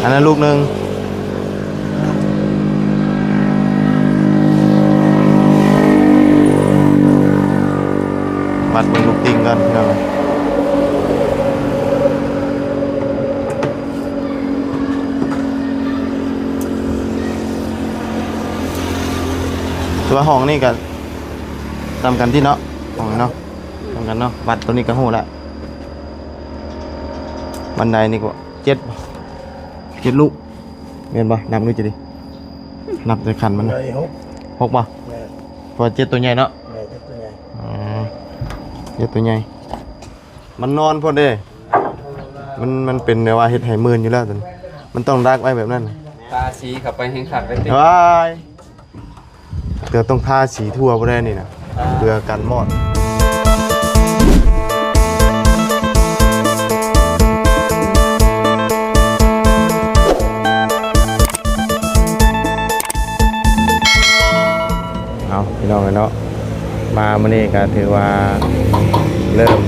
อันนั้นลูกหนึ่งวัดเป็นลูกติงกันพี่น้องตัวห้องนี่ก็ทำกันที่เนาะห้องเนาะทำกันเนาะวัดตัวนี้ก็หูละบันไดนี่ก็7ลูกเห็นป่ะนับดูจะดินับในขันมันหกป่ะพอ7ตัวใหญ่เนาะ7ตัวใหญ่มันนอนพอดีมันเป็นเดี๋ยวว่าเห็ดไหมื่นอยู่แล้วตอนมันต้องดักไว้แบบนั้นตาสีขับไปแห้งขัดไปติดว้ายเดี๋ยวต้องทาสีทั่วพอได้นี่นะเพื่อกันมอดเอาพี่น้องเนาะมาเมื่อนี้ก็ถือว่าเริ่ม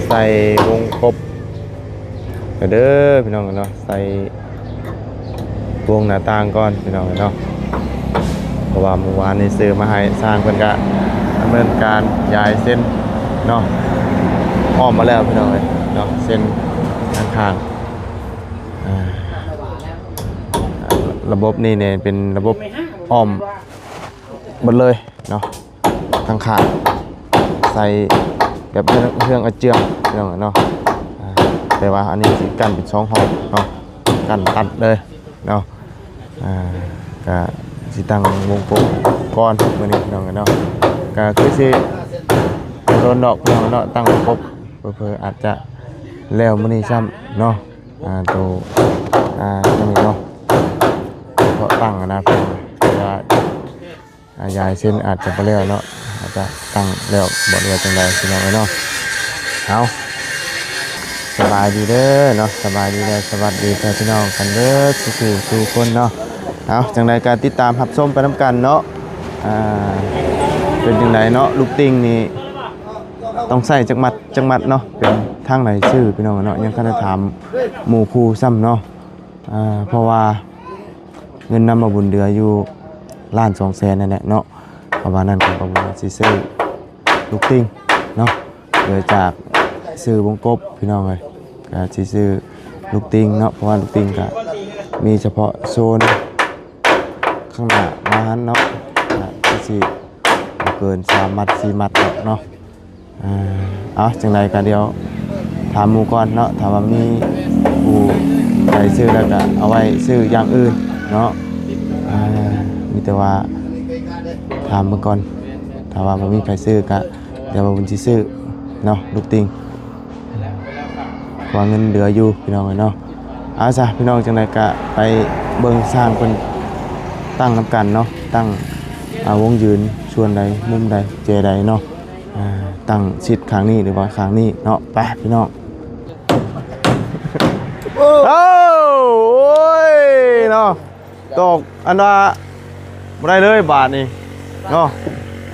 ใส่วงกบเด้อพี่น้องเนาะใส่วงหน้าต่างก่อนพี่น้องเนาะเพราะว่าเมื่อวานนี้ซื้อมาให้สร้างเพิ่นก็ดำเนินการย้ายเส้นเนาะอ้อมมาแล้วพี่น้องเนาะเส้นข้างๆระบบนี่เนี่ยเป็นระบบอ้อมหมดเลยเนาะข้างๆใส่แบบเครื่องอาเจืองพี่น้องเนาะแต่ว่าอันนี้สิกันเป็น2ห้องเนาะกันตัดเลยเนาะก็สิตั้งวงกลมก้อนมื้อนี้พี่น้องเนาะก็คือสิโดนดอกพี่น้องเนาะตั้งวงกลมเพิ่นอาจจะแล้วมื้อนี้ซ้ำเนาะตัวนี่เนาะเพราะตั้งนะเพิ่นว่ายายเส้นอาจจะบ่แล้วเนาะอาจจะตั้งแล้วบ่แล้วจังได๋พี่น้องเนาะเอาสบายดีเด้อเนาะสบายดีเด้อสวัสดีพี่น้องกันเด้อทุกคนเนาะเอาจังไดการติดตามรับชมไปนํกันเนาะเป็นจังไดเนาะลูกติงนี่ต้องใส่จักมัดเนาะเป็นทางไหนชื่อพี่น้องเนาะยังคันได้ถามหมู่ครูซ้ำเนาะเพราะว่าเงินนำมาบุญเดืออยู่1,200,000นั่นแหละเนาะเพราะว่านั่นก็บ่สิซื้อลูกติงเนาะโดยจากซื้อวงกบพี่น้องเลยก็สิซื้อลูกติงเนาะเพราะว่าลูกติงก็มีเฉพาะโซนข้างหน้ามาหันเนาะสิเกิน3 มัด 4 มัดเนาะเอาจังไรก็เดี๋ยวถามหมู่ก่อนเนาะถามว่ามีผู้ใครซื้อแล้วก็เอาไว้ซื้ออย่างอื่นเนาะมีแต่ว่าถามเมื่อก่อนถ้าว่าบ่มีใครซื้อก็เดี๋ยวผมสิซื้อเนาะลูกติงว่าเงินเหลืออยู่พี่น้องเนาะเอาซะพี่น้องจังไดก็ไปเบิ่งสร้างเพิ่นตั้งนำกันเนาะตั้งวงยืนส่วนใดมุมใดเจใดเนาะตั้งชิดข้างนี้หรือว่าข้างนี้เนาะไปพี่น้องโอ้ยเนาะตกอันว่าบ่ได้เลยบาทนี่เนาะ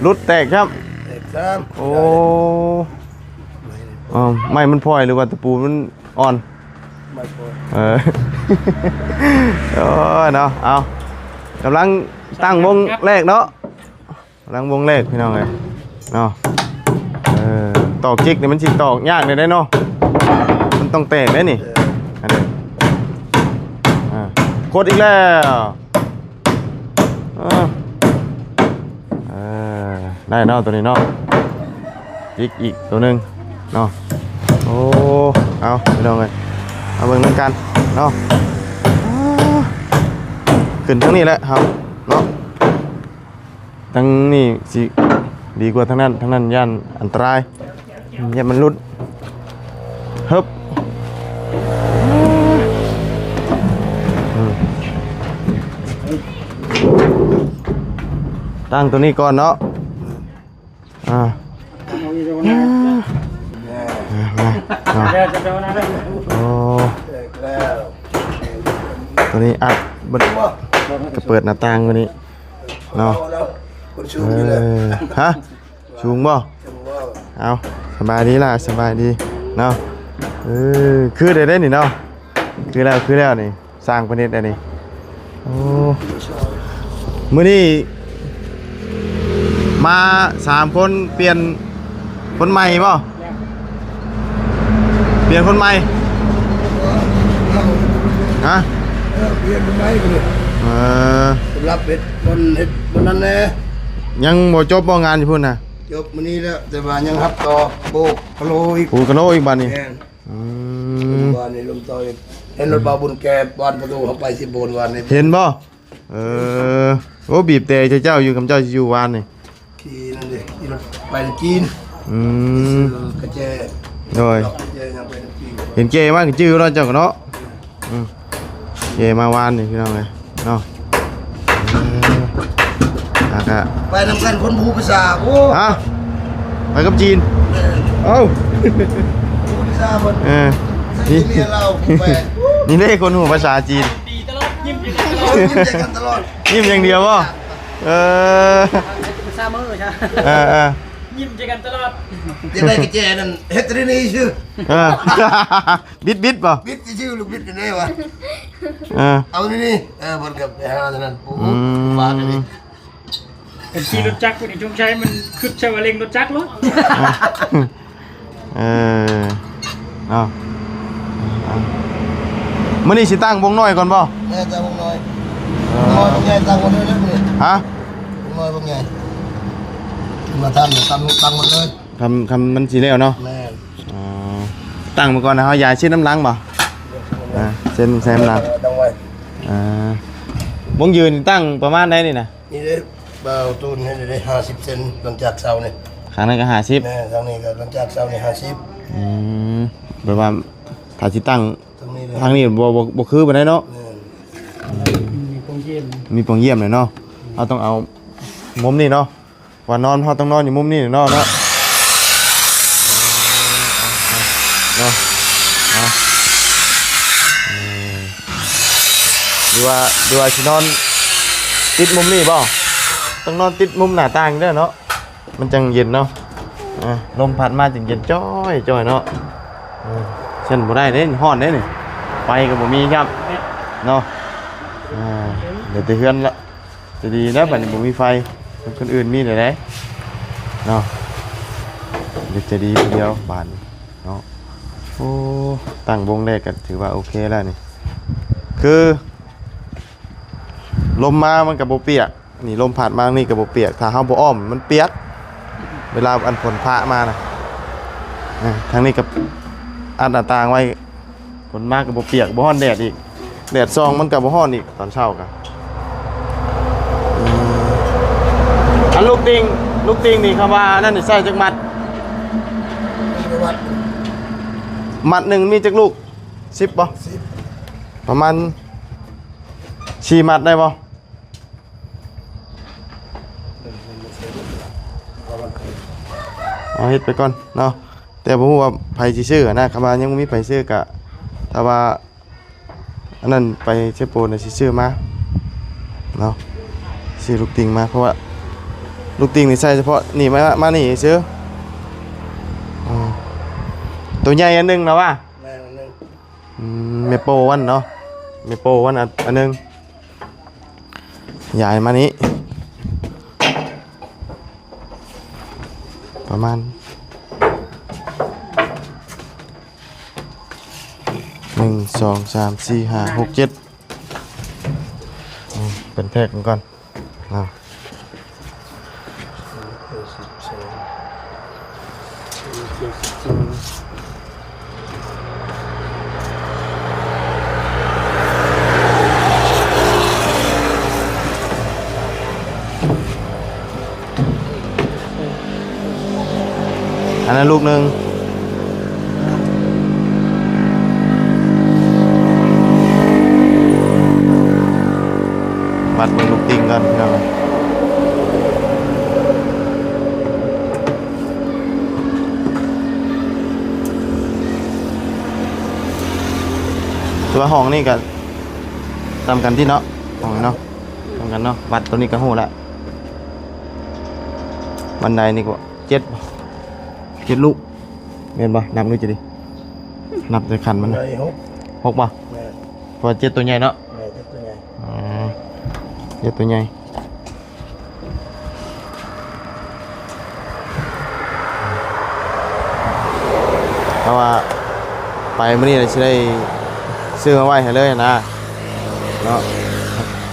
รุดแตกครับแตกซ้ำโอ้ไม่มันพลอยหรือว่าตะปูมันอ่อนไม่พอเนาะเอากำลังตั้งวงแรกเนาะกำลังวงแรกพี่น้องเลยเนาะตอกจิกเนี่ยมันสิตอกยากเลยได้เนาะมันต้องแตกได้นี่อันนี้โคตรอีกแล้วได้เนาะตัวนี้เนาะจิกอีกตัวนึงเนาะโอ้เอาพี่น้องเลยเอาเบิ่งนำกันเนาะขึ้นทั้งนี้แหละครับเนาะทั้งนี้สิดีกว่าทั้งนั้นย่านอันตรายย่านมันรุดฮึบตั้งตัวนี้ก่อนเนาะโอ้ตัวนี้อัดบัดก็เปิดหน้าต่างตัวนี้เนาะฮะสูงบ่เอาสบายดีล่ะสบายดีเนาะคือได้นี่เนาะคือแล้วนี่ สร้างประเทศอันนี้โอ้มื้อนี้มา3คนเปลี่ยนคนใหม่ป่ะเปลี่ยนคนใหม่ฮะ เปลี่ยนเป็นไงกันเลย เออ รับเห็ดคนเห็ดคนนั้นแน่ ยังบ่จบบ่งานอยู่พุ่นน่ะ จบมื้อนี้แล้วแต่ว่ายังรับต่อโบกกะโลอีก ปูกระโนอีกบัดนี้ แม่น อืม วันนี้ลมต่ออีกเห็นรถบาบุญแกบานประตูเข้าไป10โบนวันนี้ เห็นบ่เออโอ้บีบแต่เจ้าอยู่กับเจ้าสิอยู่วานนี่ ที่นั่นดิที่รถไปจีน อืม กระเจ โดย ดอกกระเจยังไปจีน เห็นเกมากจื้อแล้วเจ้าก็เนาะอืมเกมาวานนี่พี่น้องเอ้ยเนาะอากะ ไปนำกันคนผู้ภาษาโอ้ ฮะไปกับจีนเอ้า ผู้ภาษาคน เออ นี่ นี่ เมียเราไป นี่ได้คนหัวภาษาจีน ดีตลอดยิ้มอยู่ ยิ้มใจกันตลอด ยิ้มอย่างเดียวบ่เออ ซาเมอร์ใช่ เออ ยิ้มใจกันตลอด ยังได้กระเจนั่นเฮ็ดนี่ชื่อ เออ บิดป่ะ บิดชื่อลูกบิดกันได้วะ เออ เอานี่บนกับหาเท่านั้นโอ้ฝากกันนี่ เป็นขี่รถจักรคนนี้จงใช้มันคือใช้ว่าเร่งรถจักรเหรอ เออเอามื่อนี้สิตั้งวงน้อยก่อนป่ะ แม่จะบงน้อยน้อยบางใหญ่ตั้งมาเลยนะนี่ ฮะ น้อยบางใหญ่มาทำเนี่ยตั้งหมดเลย คำมันสีแล้วเนาะ แม่ อ๋อตั้งมาก่อนนะเขายายชิ้นน้ำล้างป่ะเส้นแซมล้าง ตั้งไว้ วงยืนตั้งประมาณได้นี่นะ นี่ได้เบาตูนให้ได้50 เซนหลังจากเสาเนี่ย ข้างนั้นก็50 แม่ทางนี้ก็หลังจากเสาเนี่ย50 แบบว่าถ้าสิตั้ง ตรงนี้เลย ทางนี้บ่คือปานใดเนาะ แม่ มีกองเยี่ยม มีปล่องเยี่ยมเลยเนาะเราต้องเอามุมนี้เนาะว่านอนเราต้องนอนอยู่มุมนี้เนาะเนาะเอาดูว่าสินอนติดมุมนี้บ่ต้องนอนติดมุมหน้าต่างเด้อเนาะมันจังเย็นเนาะลมพัดมาจังเย็นจ้อยเนาะเช่นบ่ได้เด้ฮ้อนเด้นี่ไฟก็บ่มีครับเนาะเดี๋ยวจะเฮือนละจะดีนะบัดนี้บ่มีไฟคนอื่นมีได้เนาะเดี๋ยวจะดีทีเดียวบานเนาะโอ้ตั้งวงแรกก็ถือว่าโอเคแล้วนี่คือลมมามันก็บ่เปียกนี่ลมพัดมานี่ก็บ่เปียกถ้าเฮาบ่อ้อมมันเปียกเวลาอันฝนพระมานะทางนี้ก็อัดหน้าต่างไว้ฝนมาก็บ่เปียกบ่ฮ้อนแดดอีกแดดซองมันก็บ่ฮ้อนอีกตอนเช้าก็อันลูกติงนี่คำว่านั่นนี่ใส่จักมัด ประวัติ มัดหนึ่งมีจักลูก10บ่ประมาณ4มัดได้บ่เอาเฮ็ดไปก่อนเนาะแต่บ่ฮู้ว่าไผสิซื้อนะคำว่ายังบ่มีไผซื้อก็ถ้าว่าอันนั้นไปเชฟโปนสิซื้อมาเนาะซื้อลูกติงมาเพราะว่าลูกติงนี่ใส่เฉพาะนี่มานี่ซื้อตัวใหญ่อันหนึงนะว่า แม่นึง เมโปวันเนาะเมโปวันอันหนึงใหญ่มานี้ประมาณ1 2 3 4 5 6 7เป็นแพ็กกันก่อนอันนั้นลูกหนึ่งวัดเป็นลูกติงกันพี่น้องตัวห้องนี่ก็ตามกันที่เนาะห้องเนาะตามกันเนาะวัดตัวนี้ก็หูละบันไดนี่ก็7ลูกเห็นป่ะนับดูจะดินับจะขันมัน ไอ้ฮก 6ป่ะ แม่ 6 อเจ็ดตัวใหญ่เนาะ แม่เจ็ดตัวใหญ่ อ๋อเจ็ดตัวใหญ่เพราะว่าไปมื้อนี้จะได้ซื้อมาไว้ให้เลยนะเนาะ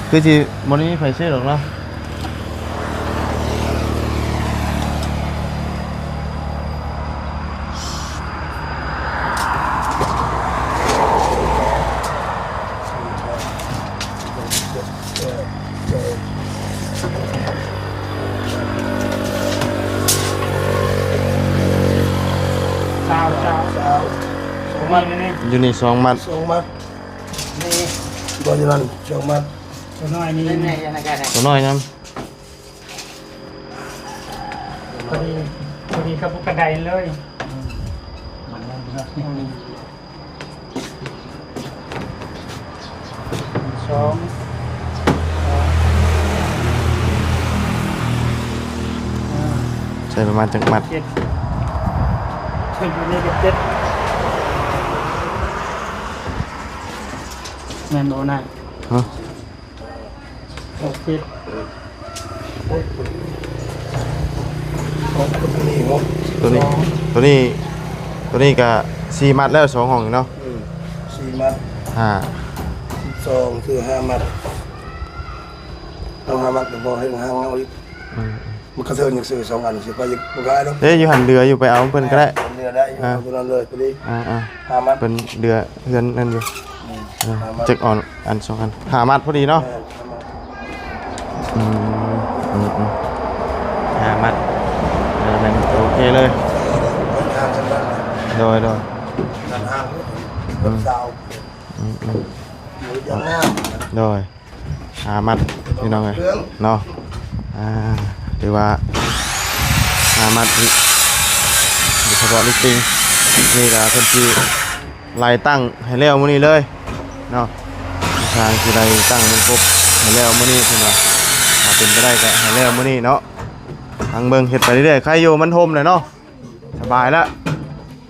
คือที่มื้อนี้ไฟซื้อหรอกเนาะเช้า สาว สองมันนี่ อยู่นี่2 มัด 2 มัดนี่บ่อยู่นั่น2 มัด ตัวน้อยนี่ เล่นไงยังไงกัน ตัวน้อยนํ พอดีกับกระไดเลยสอง ใช้ประมาณจักมัด เจ็ดถึงวันนี้ก็เจ็ดแมนโบนัส ฮะ หกเจ็ด ตัวนี้งบ ตัวนี้ก็4 มัดแล้ว2ห้องเนาะ 4 มัด 2คือ5 มัดเอา5 มัดก็บ่ให้ห่างเอาอีก อืม มันก็เทินอย่างซื้อ2 อันสิไปอีกบ่ได้ดอก เด้อยู่หันเรืออยู่ไปเอาเพิ่นก็ได้ เรือได้อยู่เอาตัวนั้นเลยตัวนี้ 5 มัด เพิ่นเรือเฮือนนั่นอยู่ 5 มัด จักอ่อนอัน2 อัน5 มัดพอดีเนาะ อืม5 มัดแม่นโอเคเลย ทางจังหวัด โดย ทางห้างรถดาวหรือยังหน้า โดย5 มัดพี่น้องเอ้ยเนาะหรือว่า5 มัดนี่เฉพาะลิสติ้งนี่ก็เพิ่นสิไล่ตั้งให้แล้วมื้อนี้เลยเนาะทางสิไล่ตั้งมันครบให้แล้วมื้อนี้เพิ่นว่าถ้าเป็นไปได้ก็ให้แล้วมื้อนี้เนาะทางเบิ่งเฮ็ดไปเรื่อยๆใครอยู่มันห่มเลยเนาะสบายแล้ว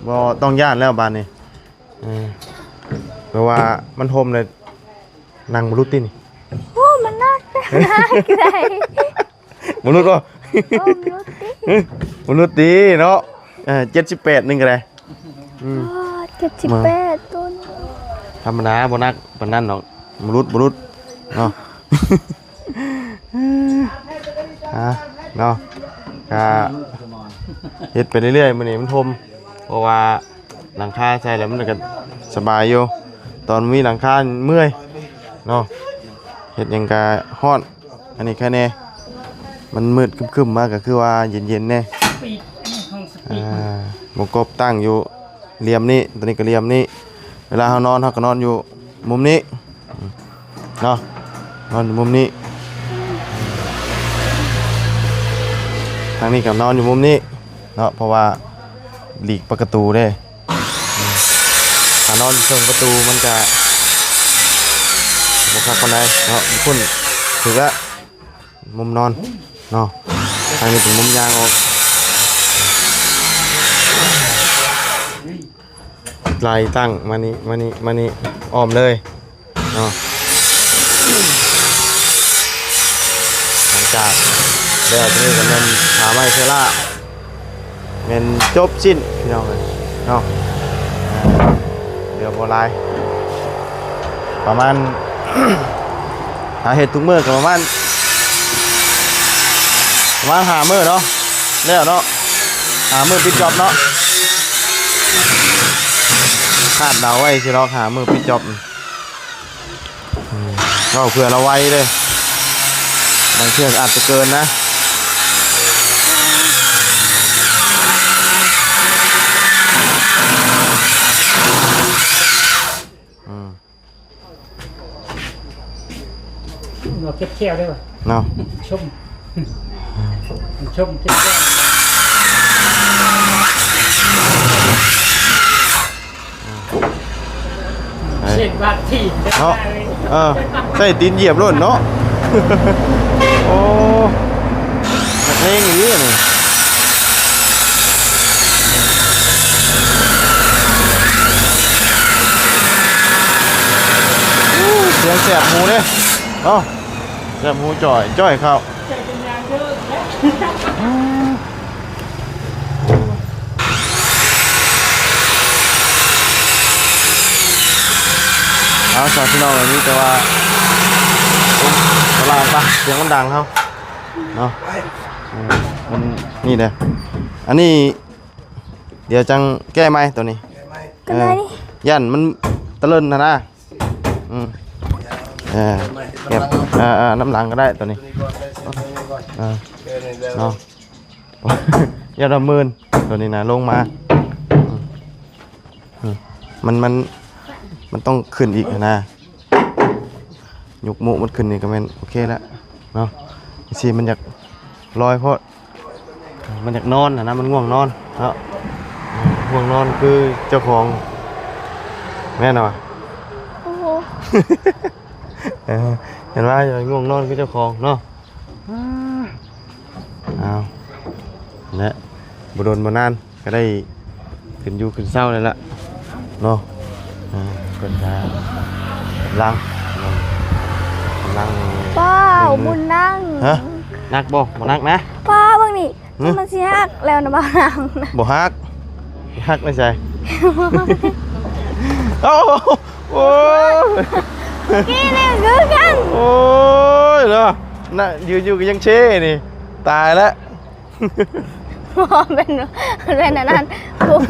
บ่ต้องย่านแล้วบานนี้เพราะว่ามันห่มเลยนั่งบ่รู้ตินี่ โอ้มันน่าได้ บ่รู้ก็ โอ้มันน่าได้ บ่รู้ติเนาะ78นึงก็ได้78ต้น ธรรมดาบ่นักปานนั้นดอกบ่รู้เนาะ เนาะก็เฮ็ดไปเรื่อยๆมื้อนี้มันทมเพราะว่าหลังคาใส่แล้วมันก็สบายอยู่ตอนมีหลังคาเมื่อยเนาะเฮ็ดหยังก็ฮ้อนอันนี้แค่แน่มันมืดครึ้มๆมาก็คือว่าเย็นๆแน่ ปีกห้องสปีก หมวกกบตั้งอยู่เหลี่ยมนี้ตัวนี้ก็เหลี่ยมนี้เวลาเฮานอนเฮาก็นอนอยู่มุมนี้เนาะนอนอยู่มุมนี้ทางนี้ก็นอนอยู่มุมนี้เนาะเพราะว่าหลีกประตูเด้ถ้านอนอยู่ตรงประตูมันจะบ่คักปานใดเนาะมันคุ้นถึงละมุมนอนเนาะทางนี้เป็นมุมยางออกไล่ตั้งมานี่อ้อมเลยเนาะหลังจากแล้วทีนี้ก็เป็นหาไม้เชล่าเป็นจบสิ้นพี่น้องเลยเนาะเรือโบราณประมาณ หาเห็ดทุกมื้อก็ประมาณหามื้อเนาะแล้วเนาะหามื้อปิดจอบเนาะคาดเดาไว้สิเราหามื้อปิดจอบเราเผื่อเราไว้เลยบางเชือกอาจจะเกินนะเราเก็บแก้วได้ป่ะ เนาะ ชมชมเก็บแก้ว เช็ดบาดที่ เนาะใส่ตีนเหยียบร่นเนาะ โอ้นักเลงอย่างนี้นี่ ยังแสบหมูเด้เนาะแสบหมูจ่อยเข้า ใจเป็นยางเยอะแล้ว เอาสาวพี่น้องแบบนี้แต่ว่าเวลาปะเสียงมันดังเขาเนาะมันนี่เด้ออันนี้เดี๋ยวจังแก้ไหมตัวนี้ ก็ได้นี่ ยันมันตะเลินนะอืมเก็บน้ำหลังก็ได้ตัวนี้เนาะยาดมื่นตัวนี้นะลงมามันต้องขึ้นอีกนะยกหมูมันขึ้นนี่ก็เป็นโอเคแล้วเนาะสิมันอยากลอยเพราะมันอยากนอนนะมันง่วงนอนเนาะง่วงนอนคือเจ้าของแม่นอน โอ้โห เห็นว่าอย่างง่วงนอนคือเจ้าของเนาะเอาและบุโดนมานานก็ได้ขึ้นอยู่ขึ้นเศร้าเลยละเนาะก็จะล้าง ป้าบุญนั่ง ฮะนักบ่นักนะ ป้าเบิ่งนี่มันสิฮักแล้วนะบ้านั่งนะ บ่ฮักไม่ใช่โอ้โอ้ย กี้นี่คือกัน โอ้ยเนาะน่ะอยู่ก็ยังเช่นี่ตายแล้ว เป็นอันนั้นคุม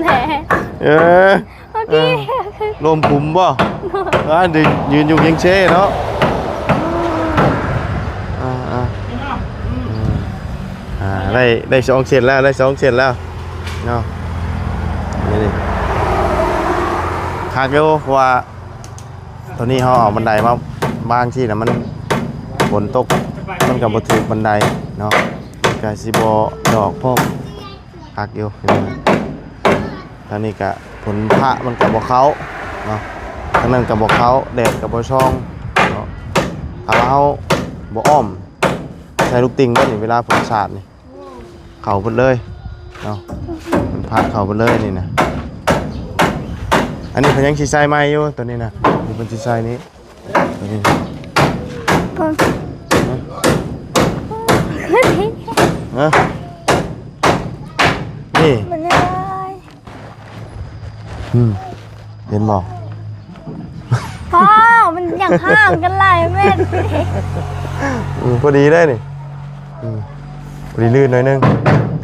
แท้ เมื่อกี้ ลมคุมบ่ยืนอยู่ยังเช่เนาะได้2เซนแล้วได้2เซนแล้วเนาะนี่คักอยู่เพราะว่าตอนนี้เขาเอาบันไดมาบางที่นะมันฝนตกมันกับบ่ถึกบันไดเนาะกะสิบ่ดอกพร้อมคักอยู่ตอนนี้กะฝนพระมันกับบ่เข้าเนาะทางนั้นกับบ่เข้าแดดกับบ่ช่องเนาะถ้าว่าเฮาบ่อ้อมใส่ลูกติงบ่นี่เวลาฝนสาดนี่เข้าเบิดเลยเนาะมันพระเข้าเบิดเลยนี่นะอันนี้เพิ่นยังสิใส่ใหม่อยู่ตัวนี้นะนี่เพิ่นสิใส่นี้ตัวนี้ฮะนี่ มันได้ เห็นบ่ พ่อมันอย่างห่างกันหลายเมตร พอดีได้นี่พอดีลื่นหน่อยนึง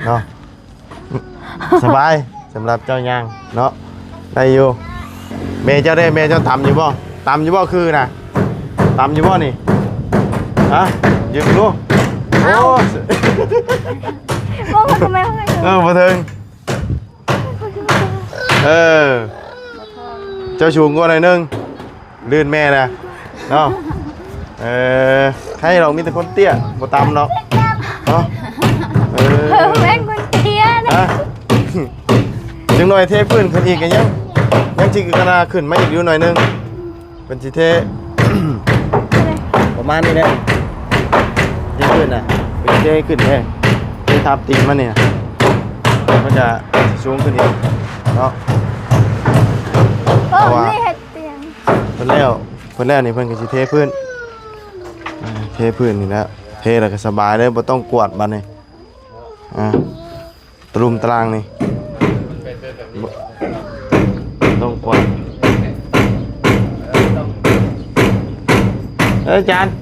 เนาะสบายสำหรับเจ้าย่างเนาะได้อยู่เมย์เจ้าตำอยู่บ่ตำอยู่บ่คือนะตำอยู่บ่นี่ฮะยืนดูโอ้ พ่อทำไมเขาไม่ มาถึงเจ้าชูงก็หน่อยนึงลื่นแม่นะเนาะให้เรามีแต่คนเตี้ยบ่ตำเนาะเนาะแม่งคนเตี้ยนะ จังหน่อยเทพื้นขึ้นอีกกันยังจิกกระนาขึ้นมาอีกอยู่หน่อยนึงเป็นสิเท ประมาณนี้แหละเทพื้นน่ะเป็นเทขึ้นแท้เททับตีนมันเนี่ยมันจะสูงขึ้นอีกเนาะ ไม่เห็ดเตียง เพิ่นแล้วนี่เพิ่นก็สิเทพื้นนี่แหละเทแล้วก็สบายเลยบ่ต้องกวาดบัดนี้ตรุมตารางนี่ต้องกวาดอาจารย์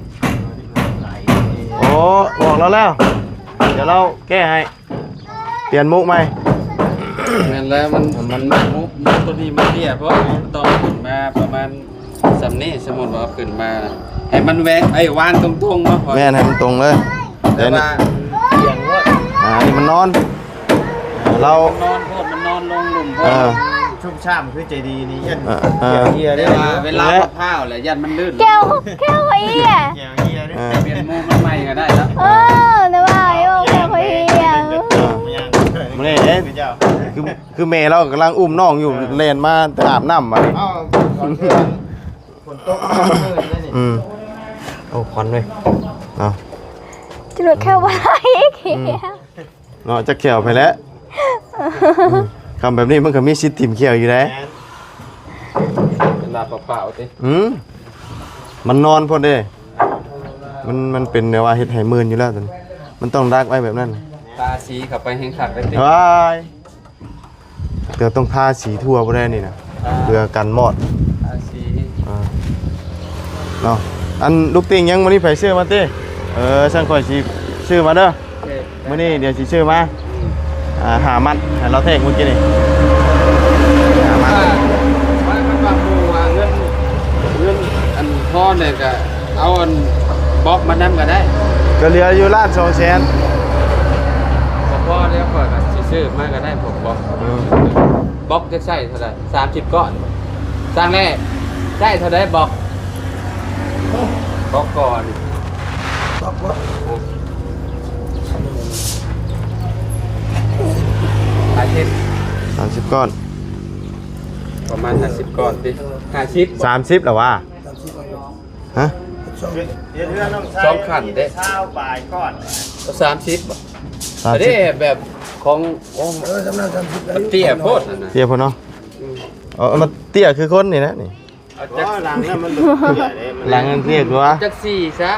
โอ้บอกเราแล้วเดี๋ยวเราแก้ให้เปลี่ยนมุกไหม แม่นแล้วมันมุกตัวนี้มันเตี้ยเพราะต้องขึ้นมาประมาณสำนี้สมมุติว่าขึ้นมาให้มันแหวกวางตรงๆเนาะ แม่นให้มันตรงเลย แต่ว่าเสียงว่า นี่มันนอนเรา มันนอนลงหลุมเพราะ ชุ่มช่ำคือใจดีนี่ยัน เฮียได้ว่าเวลาผ้าวแหละยันมันลื่น แก้วไอ้เหี้ย เกี่ยวเฮียด้วย เปลี่ยนมุมมันใหม่ก็ได้แล้ว แต่ว่าไอ้แก้วไอ้เหี้ย มันนี่คือแม่เรากำลังอุ้มน้องอยู่เล่นมาแต่อาบน้ำมา ฝนตกเลยนี่ โอ้ควันเลย จะหลุดแค่ว่าไอ้เหี้ย เนาะจะเขียวไปแล้วคำแบบนี้มันก็มีสิทธิ์ถิ่มเขียวอยู่แล้ว เวลาเปล่าๆติ มันนอนพอดีมันเป็นแนวว่าเฮ็ดให้มื่นอยู่แล้วตอนมันต้องดักไว้แบบนั้น ตาสีเข้าไปแห้งขัดได้ติ ว้ายเดี๋ยวต้องทาสีทั่วบ่ได้นี่นะเพื่อกันมอด ตาสี เนาะอันลูกติ่งยังมื้อนี้ไผซื้อมาติช่างข่อยสิซื้อมาเด้อมื้อนี้เดี๋ยวสิซื้อมาหามัดให้เราแทงเมื่อกี้นี่หามัด ว่ามันว่าหมู่ว่าเงินอันพ่อเนี่ยก็เอาอันบล็อกมานํก็ได้ ก็เหลืออยู่ล้าน200,000 พ่อแล้วก็สิซื้อมาก็ได้ผมบล็อกจะใช้เท่าไหร่30ก้อนสร้างแรกใช้เท่าใดบล็อกก่อน บอกว่า อาทิตย์ 30ก้อน ประมาณ50ก้อนดิ50 30แล้วว่าฮะ สองขันเด้30บ่อันนี้แบบของ จำนวน30ได้ เตี้ยโพดนั่นน่ะ เตี้ยพุ่นเนาะมันเตี้ยคือคนนี่นะนี่ เอาจัก หลังนั้นมันเตี้ยเด้หลังมันเตี้ยกว่า จัก4ซะ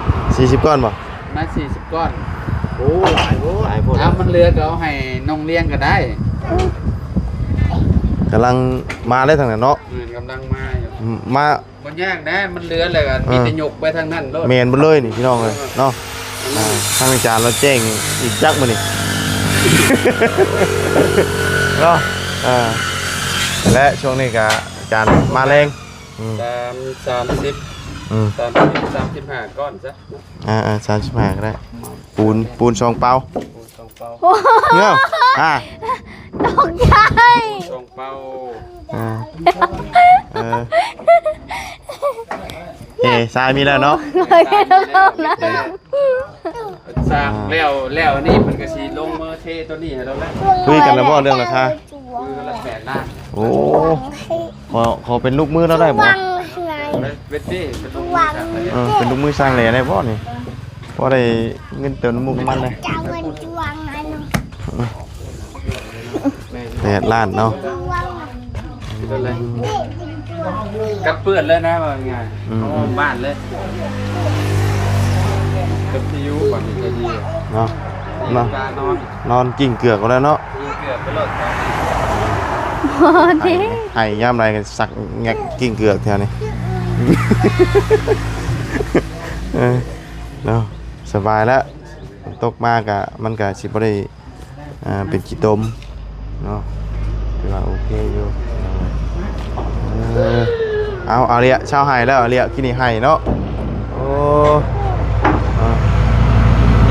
40ก้อนบ่ มา40ก้อน โอ้หลายพุ่น ถ้ามันเหลือก็เอาให้น้องเลี้ยงก็ได้ กำลังมาได้ทางนั้นเนาะ กำลังมาอยู่ มา บ่ยากนะมันเหลือแล้วก็มีแต่ยกไปทางนั้นโลด เมนบ่เลยนี่พี่น้องเอ้ยเนาะทางอาจารย์เราแจ้งอีกจักมื้อนี่ เนาะและช่วงนี้ก็อาจารย์มาแรง35ก้อนซะ 35ก็ได้ปูน2เปา สองเป้า เนาะตกใจ สองเป้า ทรายมีแล้วเนาะ สร้างแล้วนี่มันก็สิลงมือเทตัวนี้ให้เราแล้ว คุยกันแล้วบ่เรื่องราคา มือละ8ล้าน โอ้ขอเป็นลูกมือแล้วได้บ่ เวทตี้เป็นลงมือครับ เป็นลูกมือสร้างแหล่ได้บ่นี่พอได้เงินเติมน้ำมูกน้ำมันเลย8 ล้านเนาะ กัดเปื้อนเลยนะว่าไงบ้านเลยกับที่อยู่ก่อนจะดี เนาะ การนอน นอนกิ่งเกือกก็แล้วเนาะ มีเกือบไปรถ ที ให้ย่ำไรกันสักแงกกิ่งเกือกแถวนี้ เนาะสบายแล้วตกมากอะมันก็สิบ่ได้เป็นขี้ตมเนาะถือว่าโอเคอยู่เอาเรียเช้าไห้แล้วเรียกินนี่ไห้เนาะโอ้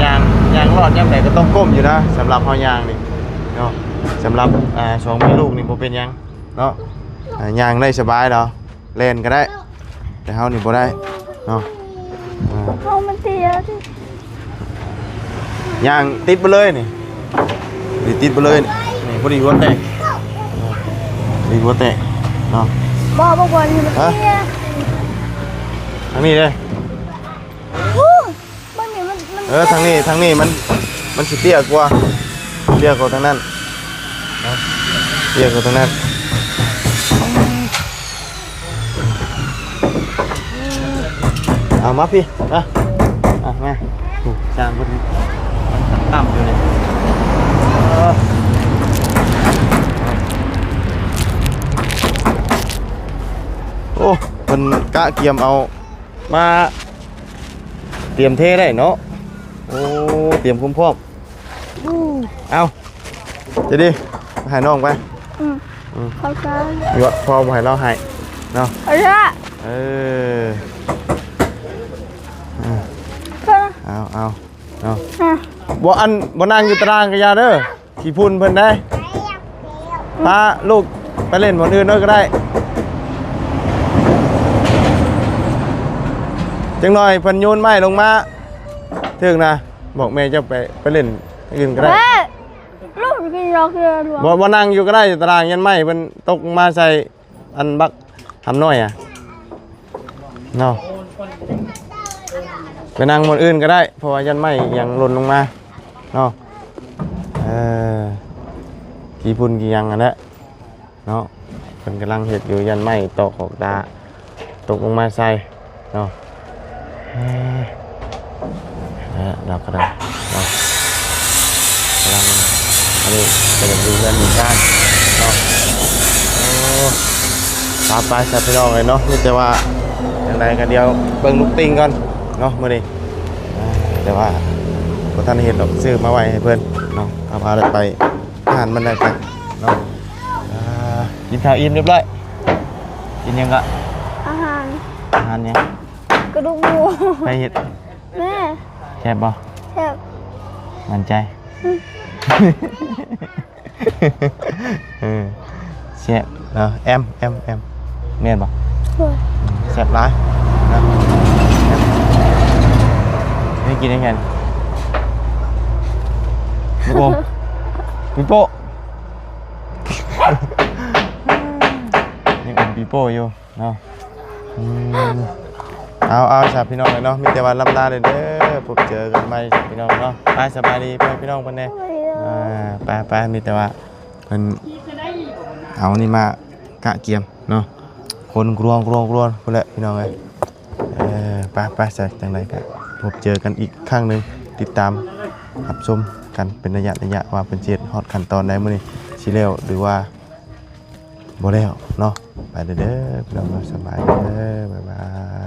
ยางรอดย่ำไหนก็ต้องก้มอยู่นะสำหรับเฮายางนี่เนาะสำหรับสองแม่ลูกนี่บ่เป็นหยังเนาะยางได้สบายเนาะเล่นก็ได้แต่เฮานี่บ่ได้เนาะ เขามันเตียดิ ยางติดไปเลยนี่ติดไปเลยนี่พอดีหัวแตกดีหัวแตกเนาะ บอกว่านี่มันเตีย ทางนี้เลย บางทีมัน ทางนี้มันสิเตี้ยกว่าเตี้ยกว่าทางนั้นเนาะเตี้ยกว่าทางนั้นเอามาพี่มามาจางมันต่ำอยู่นี่โอ้เป็นกะเกียมเอามาเตรียมเทได้เนาะโอ้เตรียมคุ้มพร้อมเอาจะดิหายน้องไป เขาจะ ยอดพอหายเราหายเนาะ เอาละ เอาเนาะบ่อันบ่นั่งอยู่ตารางกะยาเด้อขี้พุ่นเพิ่นได้พาลูกไปเล่นบ่อนอื่นด้วยก็ได้จังหน่อยเพิ่นโยนไม้ลงมาถึงนะบอกแม่จะไปเล่นอื่นก็ได้ ลูกกินยาเกลือ บ่นั่งอยู่ก็ได้ตารางยันไม้เพิ่นตกมาใส่อันบักทำน้อยเนาะไปนั่งบนอื่นก็ได้เพราะว่ายันไม้ยังหล่นลงมาเนาะกี่พุ่นกี่ยังอันนั้นเนาะเพิ่นกำลังเฮ็ดอยู่ยันไม้ตอกออกตาตกลงมาใส่ เนาะเราก็ได้เนาะกำลังอันนี้จะดูเรื่องมีการเนาะโอ้ตามไปสัตว์พี่น้องเลยเนาะนี่แต่ว่าอย่างไรกันเดียวเบิ่งลูกติงก่อนเนาะมื้อนี้แต่ว่าบ่ทันเห็นดอกซื้อมาไว้ให้เพิ่นเนาะเอาพาไปทานมันได้กันเนาะกินข้าวอิ่มเรียบร้อยกินยังก็ อาหาร อาหารยัง กระดูกหมู ไปเฮ็ด แม่ แซ่บบ่ แซ่บ มั่นใจแซ่บเนาะแอมแม่นบ่ โอ้ย แซ่บหลายนะนี่กินยังไงลูกอมปีโป้นี่อมปีโป้อยู่เนาะเอาสาพี่น้องเลยเนาะมีแต่วันลำลาเลยเด้อพบเจอกันใหม่พี่น้องเนาะไปสบายดีพี่น้องเพิ่นแน่ไปมีแต่ว่าเพิ่นเอานี่มากะเกียมเนาะคนกรวงพุ่นแหละพี่น้องเอ้ยไปใส่จังไดกันพบเจอกันอีกครั้งนึงติดตามรับชมกันเป็นระยะว่าเป็นเจ็ดฮอดขั้นตอนใดมื้อนี้สิแล้วหรือว่าบ่แล้วเนาะไปเด้อพี่น้องสบายเด้อบ๊ายบาย